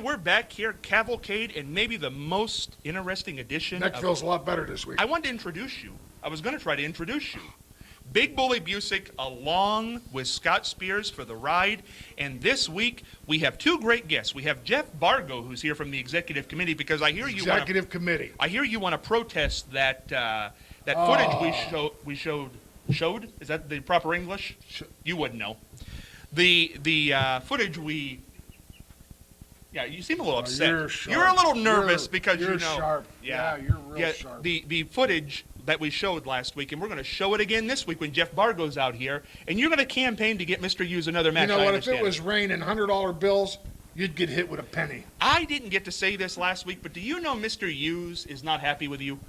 we're back here, Cavalcade, and maybe the most interesting edition. Neck feels a lot better this week. I wanted to introduce you. I was going to try to introduce you. Big Bully Busick along with Scott Spears for the ride. And this week, we have two great guests. We have Jeff Bargo, who's here from the executive committee, because I hear you committee. I hear you want to protest that footage we showed. Is that the proper English? You wouldn't know. The footage we. Yeah, you seem a little upset. You're a little nervous because you're you know. Sharp. Yeah, you're real sharp. The footage that we showed last week, and we're going to show it again this week when Jeff Bargo's out here, and you're going to campaign to get Mr. Hughes another match. You know what? If it was raining $100 bills, you'd get hit with a penny. I didn't get to say this last week, but do you know Mr. Hughes is not happy with you?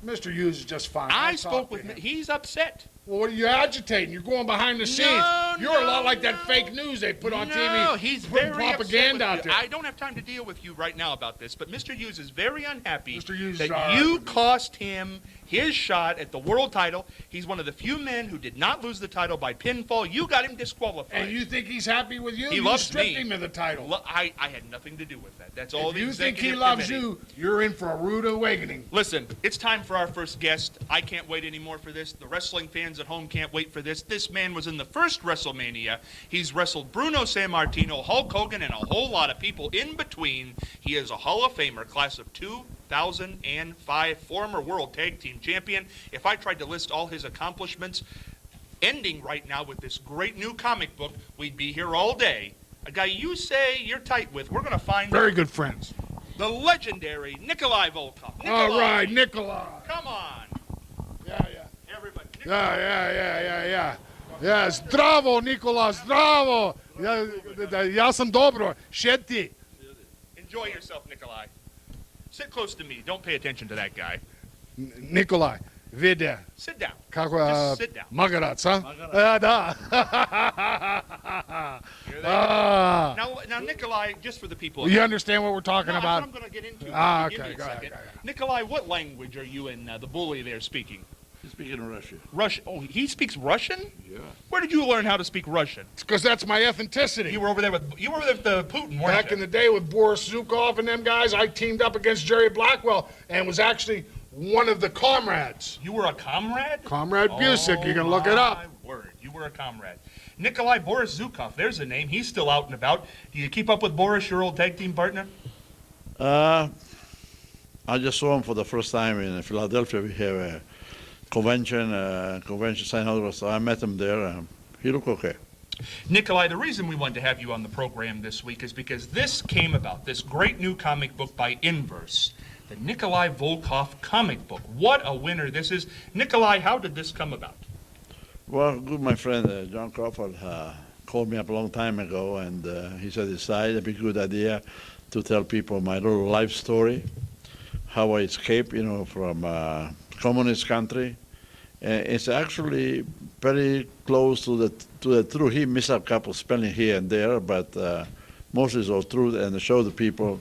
Mr. Hughes is just fine. I spoke with him. He's upset. Well, what are you agitating? You're going behind the scenes. You're a lot like that fake news they put on TV. No, he's very propaganda out there. I don't have time to deal with you right now about this, but Mr. Hughes is very unhappy that you cost him his shot at the world title. He's one of the few men who did not lose the title by pinfall. You got him disqualified. And you think he's happy with you? He loves me. You stripped him of the title. I had nothing to do with that. That's all if the you think he executive loves committee. you, you're in for a rude awakening. Listen, it's time for our first guest. I can't wait anymore for this. The wrestling fans at home can't wait for this. This man was in the first WrestleMania. He's wrestled Bruno Sammartino, Hulk Hogan, and a whole lot of people in between. He is a Hall of Famer, class of 2005, former World Tag Team Champion. If I tried to list all his accomplishments, ending right now with this great new comic book, we'd be here all day. A guy you say you're tight with. We're going to find very good friends. The legendary Nikolai Volkoff. All right, Nikolai. Come on. Yeah. Everybody. Yeah. Zdravo, Nikola, zdravo. Ja sam dobro. Šeti. Enjoy yourself, Nikolai. Sit close to me. Don't pay attention to that guy. Nikolai, vidi. Sit down. Just sit down. Magarac, huh? Da. Now, Nikolai, just for the people. You understand what we're talking about? That's what I'm going to get into. Okay, go ahead. Nikolai, what language are you and the bully there speaking? He's speaking Russian. Russian. Oh, he speaks Russian? Yeah. Where did you learn how to speak Russian? It's because that's my ethnicity. You were over there with Putin, weren't Back you? in the day with Boris Zukov and them guys, I teamed up against Jerry Blackwell and was actually one of the comrades. You were a comrade? Comrade Busick, you can look it up. My word, you were a comrade. Nikolai Boris Zukov, there's a name. He's still out and about. Do you keep up with Boris, your old tag team partner? I just saw him for the first time in Philadelphia. We have a convention center, so I met him there. He looked okay. Nikolai, the reason we wanted to have you on the program this week is because this came about, this great new comic book by Inverse, the Nikolai Volkoff comic book. What a winner this is. Nikolai, how did this come about? Well, good, my friend John Crawford called me up a long time ago, and he said it's a good idea to tell people my little life story, how I escaped, from communist country. It's actually very close to the truth. He missed a couple spelling here and there, but mostly it's all truth, and to show the people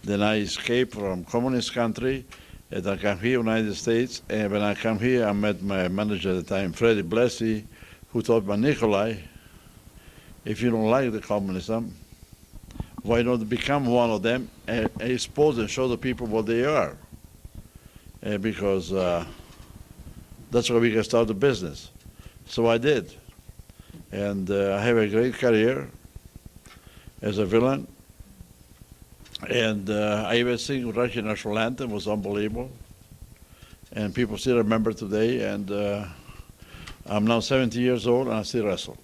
that I escaped from communist country, and I come here, United States, and when I come here, I met my manager at the time, Freddie Blessy, who told me, Nikolai, if you don't like the communism, why don't you become one of them and expose and show the people what they are? Because that's where we can start the business. So I did. And I have a great career as a villain. And I even sing Russian national anthem, was unbelievable. And people still remember today. And I'm now 70 years old and I still wrestle.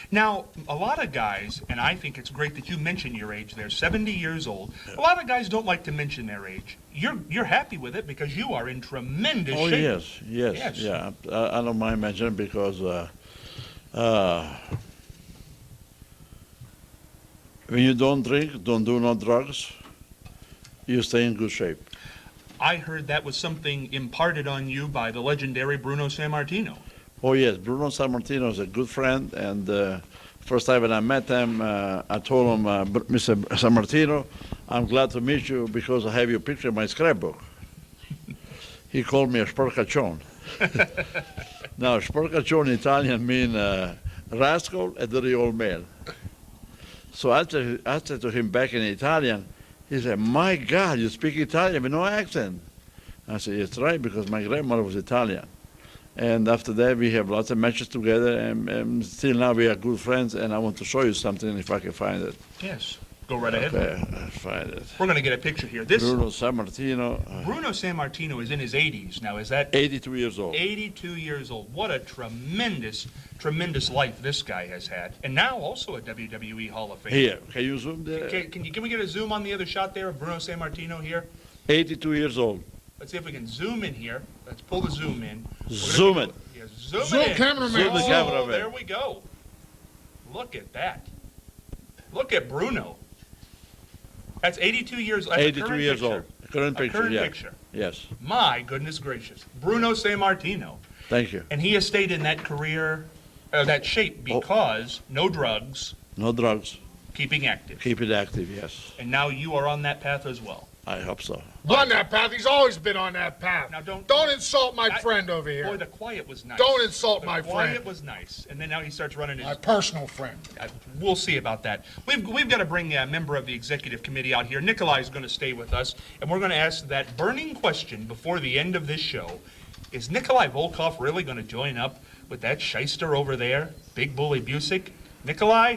Now, a lot of guys, and I think it's great that you mention your age there, 70 years old. A lot of guys don't like to mention their age. You're happy with it because you are in tremendous shape. Oh, yes. Yeah. I don't mind mentioning because when you don't drink, don't do no drugs, you stay in good shape. I heard that was something imparted on you by the legendary Bruno Sammartino. Oh, yes. Bruno Sammartino is a good friend, and first time when I met him, I told him, Mr. Sammartino, I'm glad to meet you because I have your picture in my scrapbook. He called me a sporcaccione. Now, sporcaccione in Italian means rascal and dirty old man. So I said to him back in Italian, He said, my God, you speak Italian with no accent. I said, it's right, because my grandmother was Italian. And after that, we have lots of matches together, and still now we are good friends, and I want to show you something if I can find it. Yes. Go right ahead. Okay, I'll find it. We're going to get a picture here. This Bruno Sammartino, Bruno Sammartino is in his 80s now. Is that 82 years old. 82 years old? What a tremendous life this guy has had. And now also a WWE Hall of Fame. Here, can you zoom there? Can we get a zoom on the other shot there of Bruno Sammartino here? 82 years old. Let's see if we can zoom in here. Let's pull the zoom in. Zoom it. Yeah, zoom Zoom it in. cameraman. Zoom the cameraman. There we go. Look at that. Look at Bruno. That's 82 years. That's 82 years old. Current A picture, current yeah. picture. Yes, My goodness gracious. Bruno Sammartino. thank you. And he has stayed in that career, that shape, because no drugs, No drugs. keeping active. Keep it active, yes. And now you are on that path as well. I hope so. On that path. He's always been on that path. Now don't insult my friend over here. Boy, the quiet was nice. Don't insult my The quiet friend. was nice, and then now he starts running My his. personal friend. We'll see about that. We've got to bring a member of the executive committee out here. Nikolai is going to stay with us, and we're going to ask that burning question before the end of this show: is Nikolai Volkoff really going to join up with that shyster over there, Big Bully Busick? Nikolai,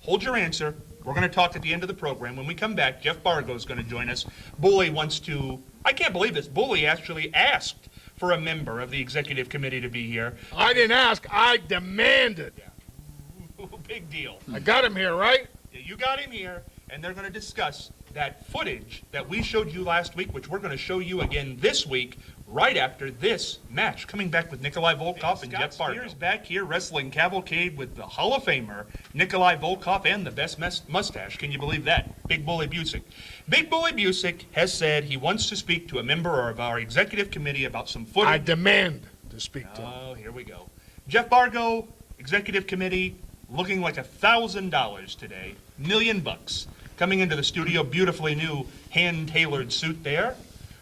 hold your answer. We're going to talk at the end of the program. When we come back, Jeff Bargo is going to join us. Bully wants to. I can't believe this. Bully actually asked for a member of the executive committee to be here. I didn't ask. I demanded. Big deal. I got him here, right? You got him here, and they're going to discuss that footage that we showed you last week, which we're going to show you again this week, right after this match. Coming back with Nikolai Volkoff and Jeff Bargo. Spears back here wrestling Cavalcade with the Hall of Famer, Nikolai Volkoff, and the best mustache. Can you believe that? Big Bully Busick. Big Bully Busick has said he wants to speak to a member of our executive committee about some footage. I demand to speak to him. Oh, here we go. Jeff Bargo, executive committee, looking like $1,000 today, $1,000,000. Coming into the studio, beautifully new hand-tailored suit there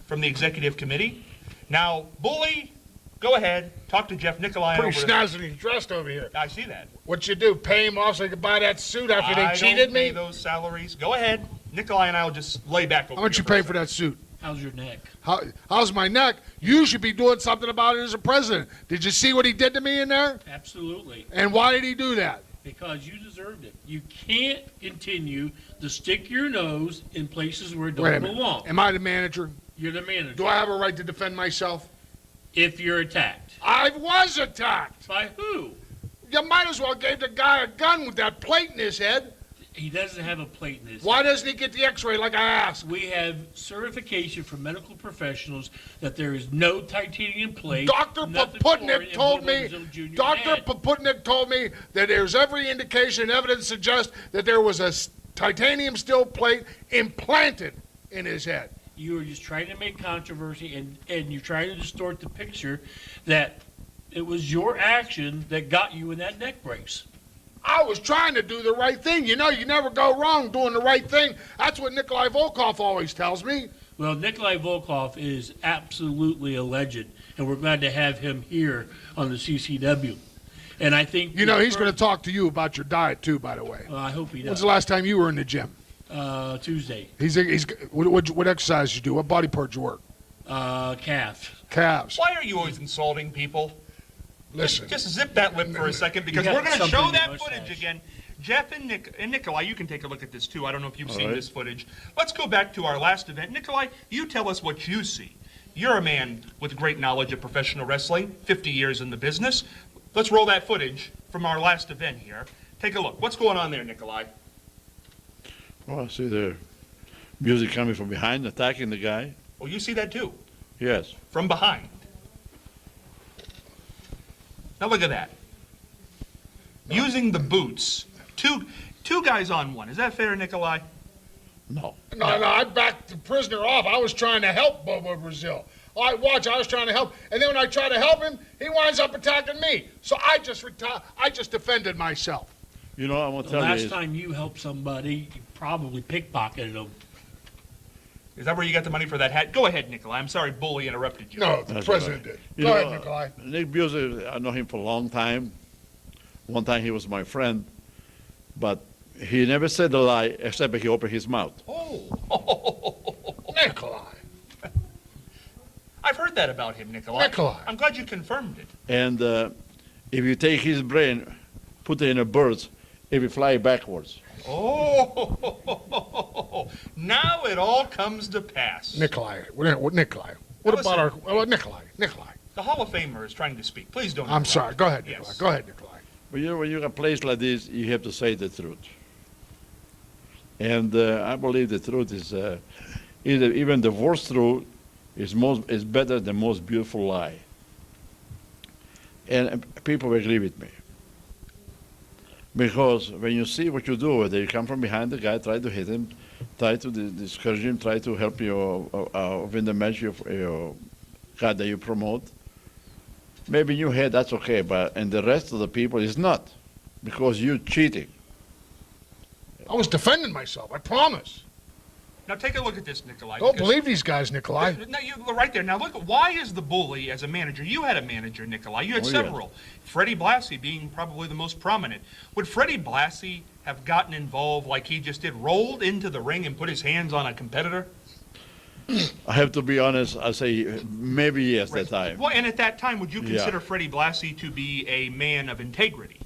from the executive committee. Now, Bully, go ahead, talk to Jeff. Nikolai. Pretty snazzily dressed over here. I see that. What you do, pay him off so he could buy that suit after they I cheated don't pay me? those salaries. Go ahead. Nikolai and I will just lay back over How much here you for a pay for that suit? How's your neck? How's my neck? You should be doing something about it as a president. Did you see what he did to me in there? Absolutely. And why did he do that? Because you deserved it. You can't continue to stick your nose in places where it Wait a don't minute. belong. Am I the manager? You're the manager. Do I have a right to defend myself? If you're attacked. I was attacked. By who? You might as well gave the guy a gun with that plate in his head. He doesn't have a plate in his Why doesn't he get the x-ray like I asked? We have certification from medical professionals that there is no titanium plate. Dr. nothing Paputnik foreign in told what me, Ozone Jr. Dr. had. Paputnik told me that there's every indication and evidence suggests that there was a titanium steel plate implanted in his head. You are just trying to make controversy, and you're trying to distort the picture that it was your action that got you in that neck brace. I was trying to do the right thing. You know, you never go wrong doing the right thing. That's what Nikolai Volkoff always tells me. Well, Nikolai Volkoff is absolutely a legend, and we're glad to have him here on the CCW. And I think You know, he's going to talk to you about your diet, too, by the way. Well, I hope he When's does. the last time you were in the gym? Tuesday, What exercise you do? What body part you work? calf. Calves. Why are you always insulting people? Listen. Just zip that lip for a second, because You got we're going to something show in your that mustache. footage again. Jeff and Nikolai, you can take a look at this too. I don't know if you've seen right. this footage. Let's go back to our last event. Nikolai, you tell us what you see. You're a man with great knowledge of professional wrestling, 50 years in the business. Let's roll that footage from our last event here. Take a look. What's going on there, Nikolai? Oh, I see the music coming from behind, attacking the guy. Oh, you see that too, Yes. from behind. Now look at that. Using the boots. Two guys on one. Is that fair, Nikolai? No. No, I backed the prisoner off. I was trying to help Bobo Brazil. All right, watch, I was trying to help. And then when I try to help him, he winds up attacking me. So I just defended myself. You know, I'm going to The tell last you. time you helped somebody, you probably pickpocketed them. Is that where you got the money for that hat? Go ahead, Nikolai. I'm sorry, Bully interrupted you. No, the That's president all did. You Go know, ahead, Nikolai. Nick Busick, I know him for a long time. One time he was my friend, but he never said a lie except he opened his mouth. Oh, Oh. Nikolai. I've heard that about him, Nikolai. Nikolai. I'm glad you confirmed it. And if you take his brain, put it in a bird, it will fly backwards. Oh, now it all comes to pass. Nikolai. Nikolai. What Now about listen. our Nikolai? Nikolai. The Hall of Famer is trying to speak. Please don't. I'm interrupt. sorry. Go ahead, Nikolai. Yes. Go ahead, Nikolai. But when you're a place like this, you have to say the truth. And I believe the truth is, even the worst truth is better than the most beautiful lie. And people will agree with me. Because when you see what you do, whether you come from behind the guy, try to hit him, try to discourage him, try to help you win the match, your guy that you promote, maybe in your head that's okay, but in the rest of the people it's not, because you're cheating. I was defending myself. I promise. Now take a look at this, Nikolai. Don't because- believe these guys, Nikolai. No, you're right there. Now look, why is the bully as a manager? You had a manager, Nikolai. You had Oh, yeah. several. Freddie Blassie being probably the most prominent. Would Freddie Blassie have gotten involved like he just did, rolled into the ring and put his hands on a competitor? I have to be honest, I say maybe yes that time. Well, and at that time, would you Yeah. consider Freddie Blassie to be a man of integrity?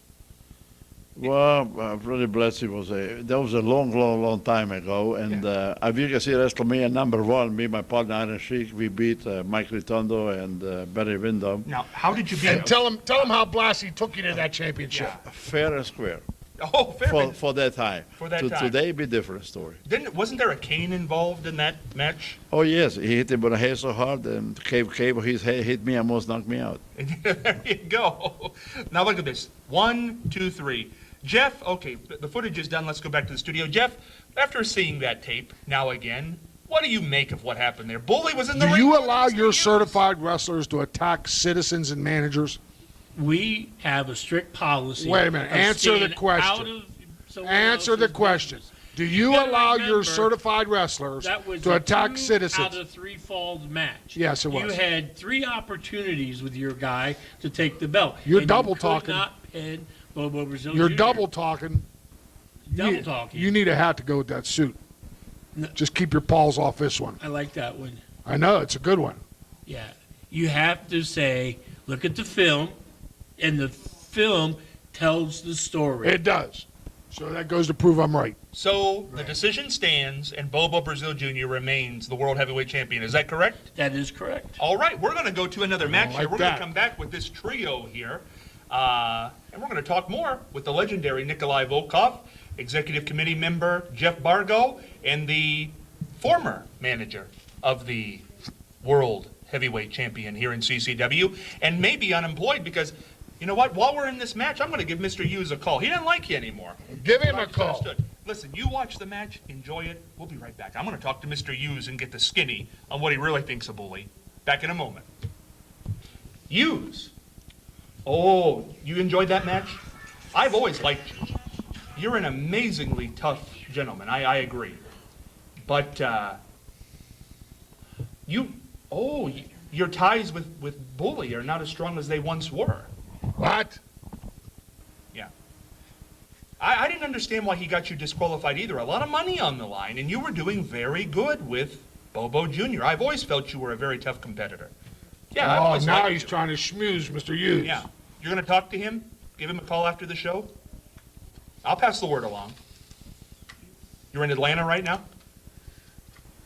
Well, Freddie Blassie that was a long time ago, and if you can see WrestleMania #1, me and my partner Iron Sheik, we beat Mike Ritondo and Barry Windham, Now, how did you beat And him? tell him how Blassie took you to that championship. Yeah. fair and square, Oh, fair. for that time. For that time. Today, be different story. Wasn't there a cane involved in that match? Oh yes, he hit him with a hair so hard, and cable his head hit me, almost knocked me out. There you go. Now look at this. 1, 2, 3. Jeff, okay, the footage is done. Let's go back to the studio. Jeff, after seeing that tape now again, what do you make of what happened there? Bully was in the Do ring. you more than allow Mr. your Hughes. certified wrestlers to attack citizens and managers? We have a strict policy. Wait a minute. of Answer the staying question. out of someone Answer the else's question. business. Do you gotta allow your remember, certified wrestlers That was to a attack 2 citizens? out of 3 falls match. Yes, it You was. had 3 opportunities with your guy to take the belt. You're and double you could talking. Not pin Bobo Brazil You're Jr. double talking. Double talking. You need a hat to go with that suit. No. Just keep your paws off this one. I like that one. I know, it's a good one. Yeah. You have to say, look at the film, and the film tells the story. It does. So that goes to prove I'm right. So the decision stands, and Bobo Brazil Jr. remains the World Heavyweight Champion. Is that correct? That is correct. All right, we're going to go to another match here. like We're going that. to come back with this trio here, and we're going to talk more with the legendary Nikolai Volkoff, Executive Committee member Jeff Bargo, and the former manager of the World Heavyweight Champion here in CCW, and maybe unemployed because, you know what, while we're in this match, I'm going to give Mr. Hughes a call. He doesn't like you anymore. Give him a Right, call. understood. Listen, you watch the match, enjoy it. We'll be right back. I'm going to talk to Mr. Hughes and get the skinny on what he really thinks of Bully. Back in a moment. Hughes. Oh, you enjoyed that match? I've always liked you. You're an amazingly tough gentleman. I agree. But your ties with Bully are not as strong as they once were. What? Yeah. I didn't understand why he got you disqualified either. A lot of money on the line, and you were doing very good with Bobo Jr. I've always felt you were a very tough competitor. Yeah, I've Oh, always now liked he's you. trying to schmooze Mr. Hughes. Yeah. You're going to talk to him? Give him a call after the show? I'll pass the word along. You're in Atlanta right now?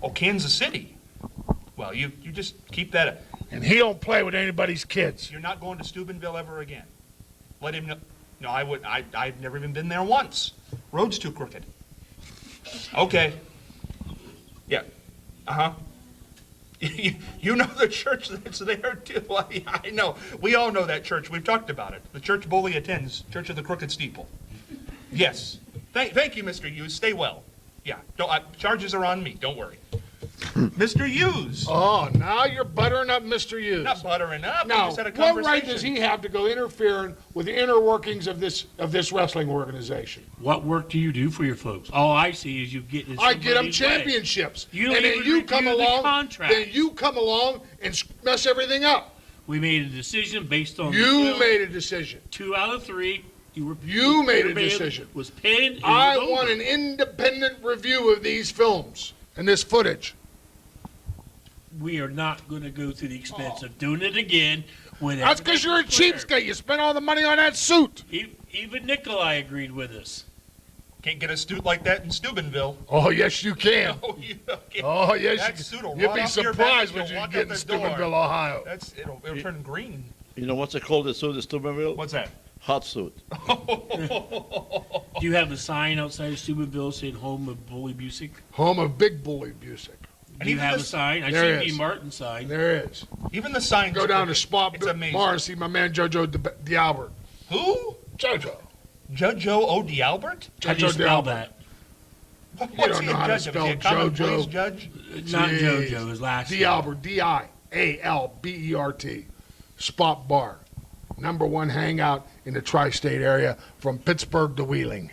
Oh, Kansas City. Well, you just keep that. And he don't play with anybody's kids. You're not going to Steubenville ever again. Let him know. No, I would. I've never even been there once. Road's too crooked. Okay. Yeah. Uh-huh. You know the church that's there too. I know. We all know that church. We've talked about it. The church Bully attends, Church of the Crooked Steeple. Yes. Thank you, Mr. Hughes. Stay well. Yeah. Charges are on me. Don't worry. Mr. Hughes. Oh, now you're buttering up Mr. Hughes. Not buttering up. We Now, just had a what conversation. right does he have to go interfering with the inner workings of this wrestling organization? What work do you do for your folks? All I see is you get in I get them somebody's way. championships. You don't and then even you come review the along. contract. Then you come along and mess everything up. We made a decision based on the You film. made a decision. 2 out of 3. You made a your man decision. Was pinned. And I it was want over. an independent review of these films and this footage. We are not going to go through the expense of doing it again. When That's because you're a cheapskate. You spent all the money on that suit. Even Nikolai agreed with us. Can't get a suit like that in Steubenville. Oh, yes, you can. Oh, you okay. Oh, yes, That suit will you'd run be off your back surprised as when you you walk get out in the door. Steubenville, Ohio. It'll turn green. You know what's it called, the suit in Steubenville? What's that? Hot suit. Do you have a sign outside of Steubenville saying "Home of Bully Busick"? Home of Big Bully Busick. Do you even have the- a sign? I There see is. D. Martin's sign. There is. Even the signs. Go down to Spot It's amazing. Bar and see my man JoJo D'Albert. Who? JoJo. Judjo O'D Albert? How do you JoJo spell D'Albert. that? What's don't he know a how to judge of? Is he a spell common JoJo. pleas judge? Not Jeez. JoJo. His last name. D'Albert, Dialbert. Spot Bar. #1 hangout in the tri-state area from Pittsburgh to Wheeling.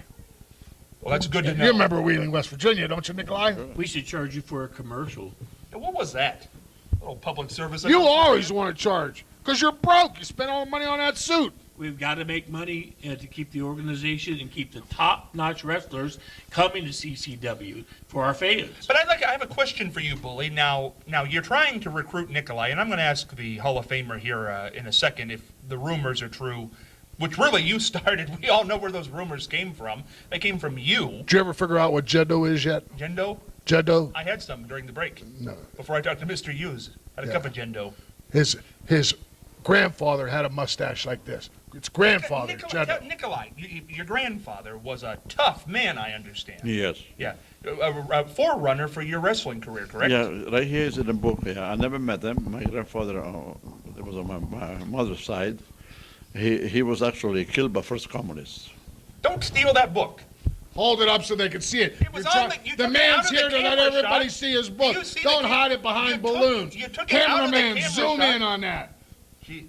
Well, that's good to know. You remember Wheeling, West Virginia, don't you, Nikolai? We should charge you for a commercial. What was that? A little public service. You announcement? always want to charge because you're broke. You spent all the money on that suit. We've got to make money to keep the organization and keep the top-notch wrestlers coming to CCW for our fans. But I have a question for you, Bully. Now you're trying to recruit Nikolai, and I'm going to ask the Hall of Famer here in a second if the rumors are true, which really you started. We all know where those rumors came from. They came from you, Did you ever figure out what Jeddo is yet? Jendo. Jeddo? I had some during the break No. before I talked to Mr. Hughes. Had a cup of Jendo. His grandfather had a mustache like this. It's grandfather, Jeddo. Nikolai, your grandfather was a tough man, I understand. Yes. Yeah, a forerunner for your wrestling career, correct? Yeah, right here is in the book. Yeah, I never met him. My grandfather, it was on my mother's side. He was actually killed by first communists. Don't steal that book. Hold it up so they can see it. It was You're on try- the- you the took it out man's of the here to let camera everybody shot. see his book. You see the Don't cam- hide it behind you took- balloons. you took it out of the Cameraman, camera zoom shot. in on that. Gee.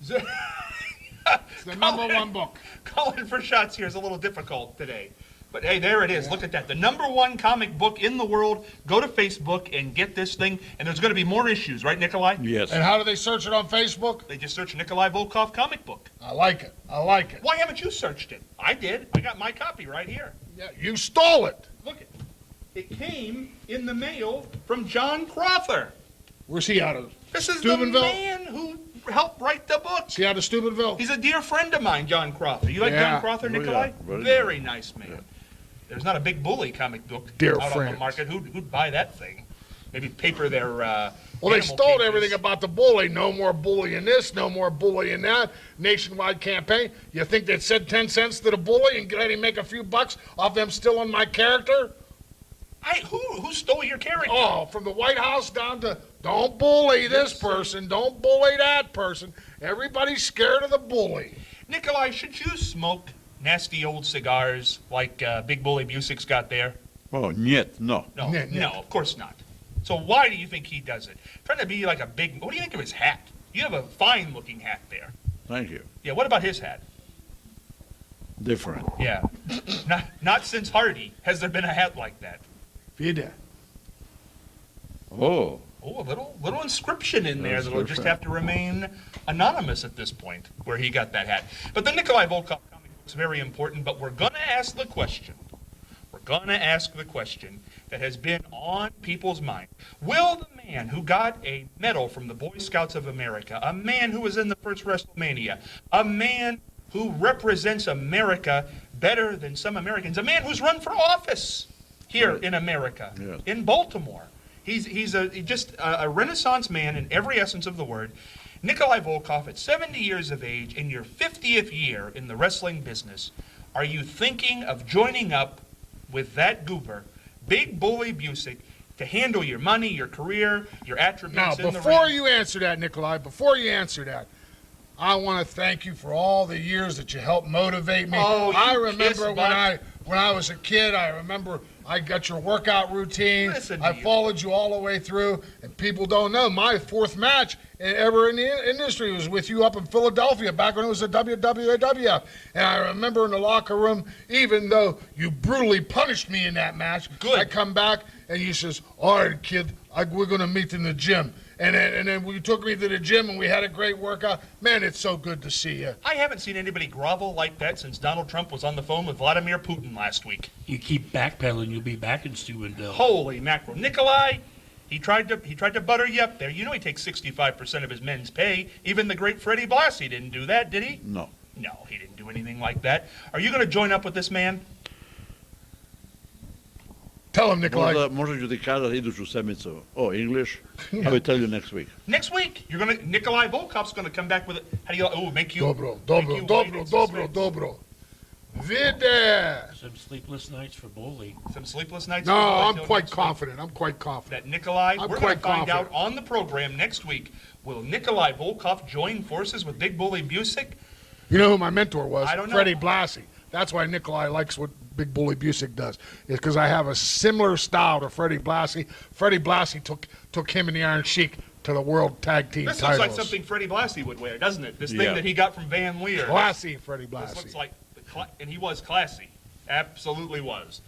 It's the #1 book. Calling for shots here is a little difficult today. But hey, there it is. Look at that. The #1 comic book in the world. Go to Facebook and get this thing. And there's going to be more issues, right, Nikolai? Yes. And how do they search it on Facebook? They just search Nikolai Volkoff comic book. I like it. I like it. Why haven't you searched it? I did. I got my copy right here. Yeah, you stole it. Look it. It came in the mail from John Crother. Where's he out of? This is Steubenville? the man who helped write the book. Is he out of Steubenville? He's a dear friend of mine, John Crother. You like Yeah. John Crother, Oh, yeah. Nikolai? Very Very nice man. There's not a big bully comic book Dear out on the friend. market. Who'd buy that thing? Maybe paper their. Well, they animal stole cages. everything about the bully. No more bullying this, no more bullying that. Nationwide campaign. You think they'd said 10 cents to the bully and let him make a few bucks off them stealing my character? Who stole your character? Oh, from the White House down to don't bully this person, don't bully that person. Everybody's scared of the bully. Nikolai, should you smoke nasty old cigars like Big Bully Busick's got there? Oh, niet, no. No, Yeah, yeah. no, of course not. So why do you think he does it? Trying to be like a big. What do you think of his hat? You have a fine-looking hat there. Thank you. Yeah. What about his hat? Different. Yeah. not since Hardy has there been a hat like that. Vida. Oh, Oh, a little inscription in there that'll just Inscription. have to remain anonymous at this point, where he got that hat. But the Nikolai Volkoff comic book is very important, but we're going to ask the question. We're going to ask the question that has been on people's mind. Will the man who got a medal from the Boy Scouts of America, a man who was in the first WrestleMania, a man who represents America better than some Americans, a man who's run for office here in America, Yes. in Baltimore. He's just a Renaissance man in every essence of the word. Nikolai Volkoff, at 70 years of age, in your 50th year in the wrestling business, are you thinking of joining up with that goober, Big Bully Busick, to handle your money, your career, your Now, attributes in the before ring? you answer that, Nikolai, before you answer that, I want to thank you for all the years that you helped motivate me. Oh, you I remember kiss butt. when I was a kid, I remember I got your workout routine. Listen to I you. followed you all the way through, and people don't know my fourth match ever in the industry was with you up in Philadelphia back when it was the WWAWF. And I remember in the locker room, even though you brutally punished me in that match, Good. I come back and you says, "All right, kid, we're going to meet in the gym." and then you took me to the gym and we had a great workout. Man, it's so good to see you. I haven't seen anybody grovel like that since Donald Trump was on the phone with Vladimir Putin last week. You keep backpedaling, you'll be back in Steubenville. Holy mackerel. Nikolai, he tried to butter you up there. You know he takes 65% of his men's pay. Even the great Freddie Blassie didn't do that, did he? No. No, he didn't do anything like that. Are you going to join up with this man? Tell him, Nikolai. Może giudicare idu su semico. Oh, English? I will tell you next week. Next week, Nikolai Volkoff's going to come back with it. How do you, make you... Dobro, make you wait in suspense. dobro. Vide. Some sleepless nights for Bully. Some sleepless nights? No, I'm until quite next week. confident. I'm quite confident. That Nikolai, I'm we're going to quite find out confident. on the program next week. Will Nikolai Volkoff join forces with Big Bully Busick? You know who my mentor was? I don't know. Freddie Blassie. That's why Nikolai likes what Big Bully Busick does. Is because I have a similar style to Freddie Blassie. Freddie Blassie took him and the Iron Sheik to the World Tag Team This titles. looks like something Freddie Blassie would wear, doesn't it? This thing Yeah. that he got from Van Leer. Classy, Freddie This Blassie. looks like, and he was classy. Absolutely was.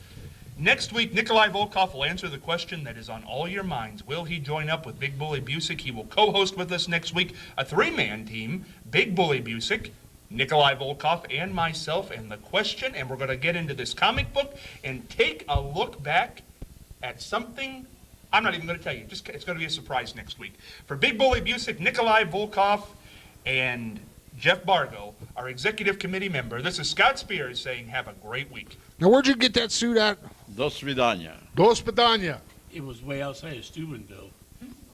Next week, Nikolai Volkoff will answer the question that is on all your minds. Will he join up with Big Bully Busick? He will co-host with us next week, a three-man team, Big Bully Busick, Nikolai Volkoff, and myself, and the question, and we're going to get into this comic book and take a look back at something. I'm not even going to tell you. It's going to be a surprise next week. For Big Bully Busick, Nikolai Volkoff, and Jeff Bargo, our executive committee member, this is Scott Spears saying have a great week. Now, where'd you get that suit at? Do svidania. Dos Padania. It was way outside of Steubenville.